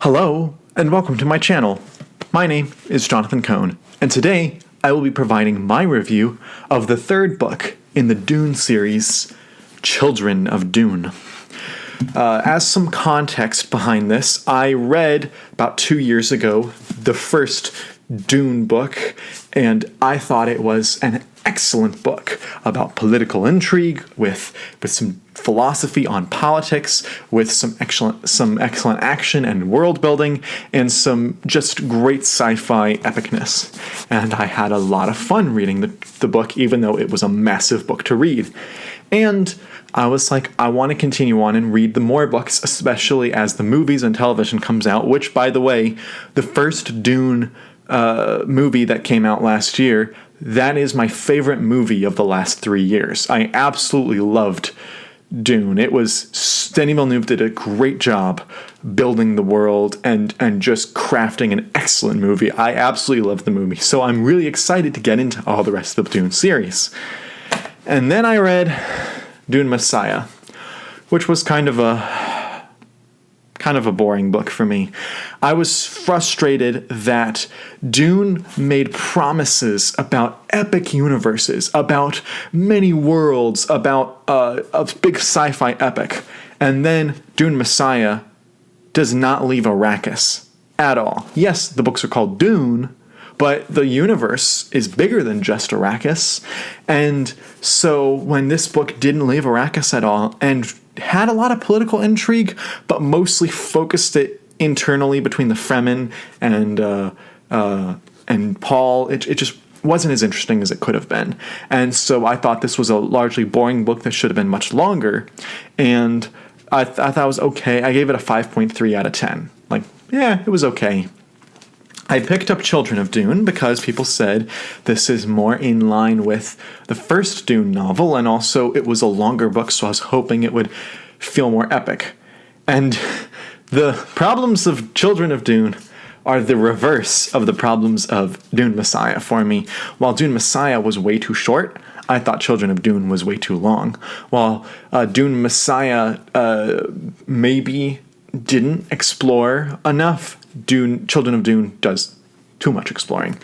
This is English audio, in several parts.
Hello, and welcome to my channel. My name is Jonathan Cohn, and today I will be providing my review of the third book in the Dune series, Children of Dune. As some context behind this, I read about 2 years ago the first Dune book, and I thought it was an excellent book about political intrigue with some philosophy on politics, with some excellent action and world building, and some just great sci-fi epicness. And I had a lot of fun reading the book, even though it was a massive book to read. And I was like, I want to continue on and read the more books, especially as the movies and television comes out, which, by the way, the first Dune movie that came out last year, that is my favorite movie of the last 3 years. I absolutely loved Dune. Denis Villeneuve did a great job building the world and just crafting an excellent movie. I absolutely loved the movie. So I'm really excited to get into all the rest of the Dune series. And then I read Dune Messiah, which was kind of a boring book for me. I was frustrated that Dune made promises about epic universes, about many worlds, about a big sci-fi epic, and then Dune Messiah does not leave Arrakis at all. Yes, the books are called Dune, but the universe is bigger than just Arrakis, and so when this book didn't leave Arrakis at all and had a lot of political intrigue, but mostly focused it internally between the Fremen and Paul, it just wasn't as interesting as it could have been. And so I thought this was a largely boring book that should have been much longer, and I thought it was okay. I gave it a 5.3 out of 10. Like, yeah, it was okay. I picked up Children of Dune because people said this is more in line with the first Dune novel, and also it was a longer book, so I was hoping it would feel more epic. And the problems of Children of Dune are the reverse of the problems of Dune Messiah for me. While Dune Messiah was way too short, I thought Children of Dune was way too long. While Dune Messiah maybe didn't explore enough, Children of Dune does too much exploring.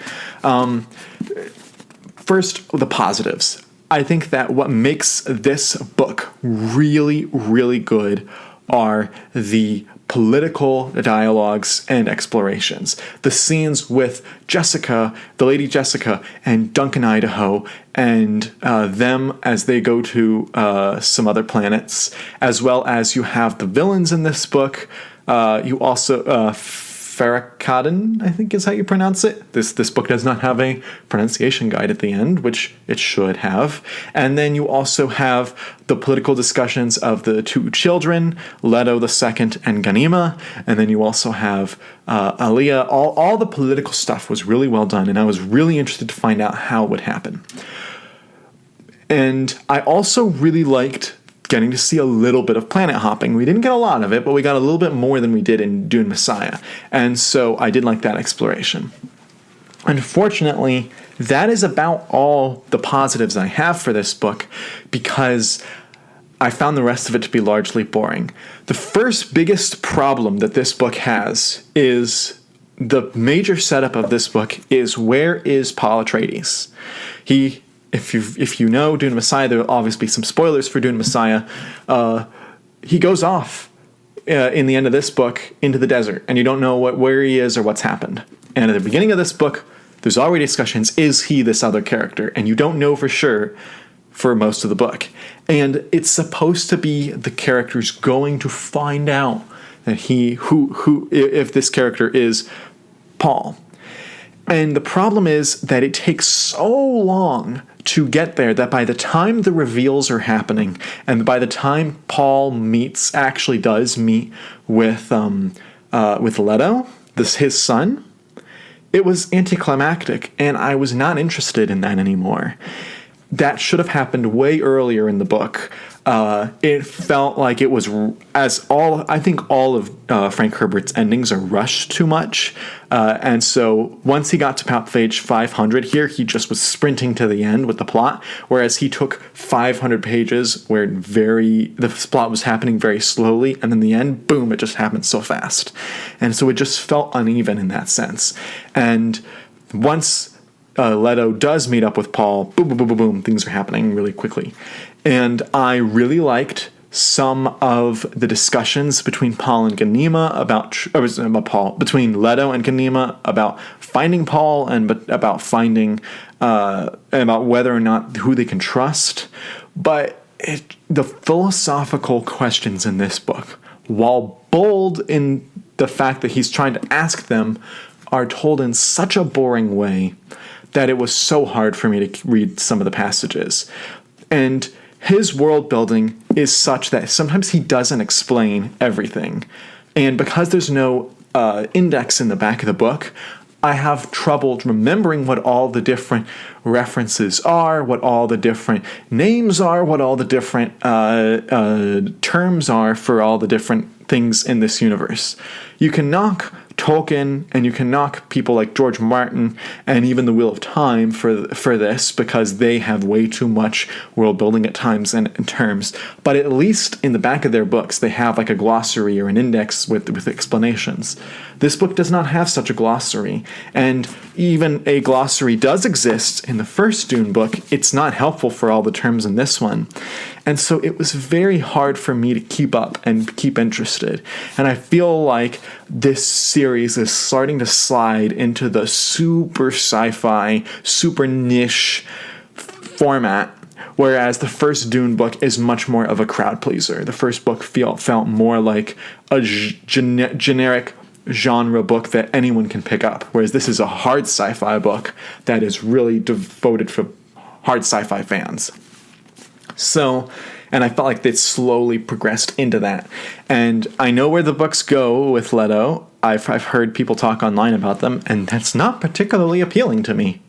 First, the positives. I think that what makes this book really, really good are the political dialogues and explorations. The scenes with Jessica, the Lady Jessica, and Duncan Idaho, and them as they go to some other planets, as well as you have the villains in this book. You also Farrakhan, I think is how you pronounce it. This book does not have a pronunciation guide at the end, which it should have. And then you also have the political discussions of the two children, Leto II and Ghanima. And then you also have Aliyah. All the political stuff was really well done, and I was really interested to find out how it would happen. And I also really liked getting to see a little bit of planet hopping. We didn't get a lot of it, but we got a little bit more than we did in Dune Messiah. And so I did like that exploration. Unfortunately, that is about all the positives I have for this book, because I found the rest of it to be largely boring. The first biggest problem that this book has is the major setup of this book is, where is Paul Atreides? If you know Dune Messiah, there will obviously be some spoilers for Dune Messiah. He goes off in the end of this book into the desert, and you don't know where he is or what's happened. And at the beginning of this book, there's already discussions, is he this other character? And you don't know for sure for most of the book. And it's supposed to be the character's going to find out that if this character is Paul. And the problem is that it takes so long to get there that by the time the reveals are happening, and by the time Paul actually does meet with Leto, his son, it was anticlimactic, and I was not interested in that anymore. that should have happened way earlier in the book. It felt like it was I think all of Frank Herbert's endings are rushed too much. And so once he got to page 500 here, he just was sprinting to the end with the plot, whereas he took 500 pages where the plot was happening very slowly, and then the end, boom, it just happened so fast. And so it just felt uneven in that sense. And once Leto does meet up with Paul, boom, boom, boom, boom, boom, things are happening really quickly. And I really liked some of the discussions between Paul and Ganima between Leto and Ganima about finding Paul and about finding, about whether or not who they can trust. But the philosophical questions in this book, while bold in the fact that he's trying to ask them, are told in such a boring way that it was so hard for me to read some of the passages. And his world building is such that sometimes he doesn't explain everything. And because there's no index in the back of the book, I have trouble remembering what all the different references are, what all the different names are, what all the different terms are for all the different things in this universe. You can knock Tolkien and you can knock people like George Martin and even The Wheel of Time for this, because they have way too much world building at times and terms. But at least in the back of their books, they have like a glossary or an index with explanations. This book does not have such a glossary, and even a glossary does exist in the first Dune book. It's not helpful for all the terms in this one. And so it was very hard for me to keep up and keep interested. And I feel like this series is starting to slide into the super sci-fi, super niche format, whereas the first Dune book is much more of a crowd pleaser. The first book felt more like a generic genre book that anyone can pick up, whereas this is a hard sci-fi book that is really devoted for hard sci-fi fans. So, and I felt like they slowly progressed into that. And I know where the books go with Leto. I've heard people talk online about them, and that's not particularly appealing to me.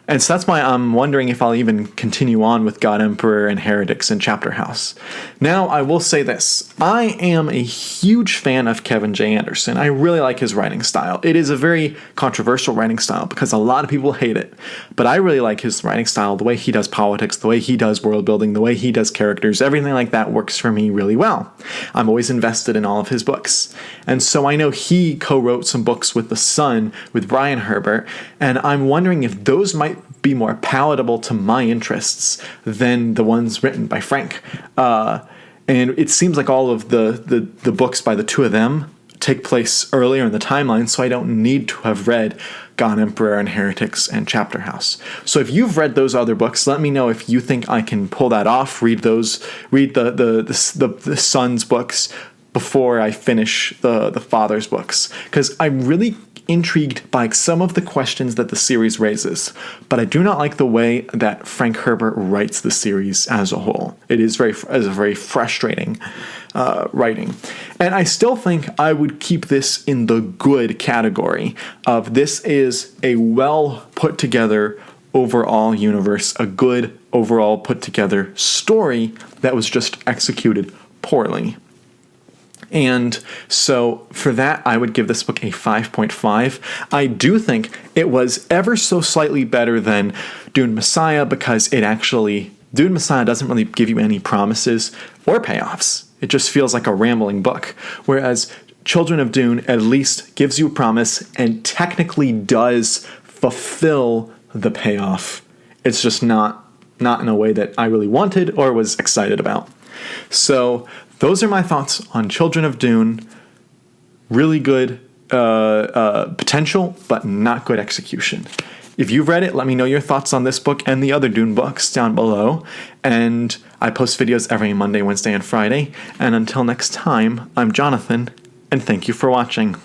And so that's why I'm wondering if I'll even continue on with God Emperor and Heretics and Chapter House. Now, I will say this. I am a huge fan of Kevin J. Anderson. I really like his writing style. It is a very controversial writing style because a lot of people hate it. But I really like his writing style, the way he does politics, the way he does world building, the way he does characters. Everything like that works for me really well. I'm always invested in all of his books. And so I know he co-wrote some books with The Sun with Frank Herbert, and I'm wondering if those might be more palatable to my interests than the ones written by Frank. And it seems like all of the books by the two of them take place earlier in the timeline, so I don't need to have read God Emperor and Heretics and Chapter House. So if you've read those other books, let me know if you think I can pull that off, read the Son's books before I finish the Father's books, because I'm really intrigued by some of the questions that the series raises, but I do not like the way that Frank Herbert writes the series as a whole. It is very frustrating writing. And I still think I would keep this in the good category of this is a well put together overall universe, a good overall put together story that was just executed poorly. And so for that, I would give this book a 5.5. I do think it was ever so slightly better than Dune Messiah because Dune Messiah doesn't really give you any promises or payoffs. It just feels like a rambling book. Whereas Children of Dune at least gives you a promise and technically does fulfill the payoff. It's just not in a way that I really wanted or was excited about. So those are my thoughts on Children of Dune. Really good potential, but not good execution. If you've read it, let me know your thoughts on this book and the other Dune books down below. And I post videos every Monday, Wednesday, and Friday. And until next time, I'm Jonathan, and thank you for watching.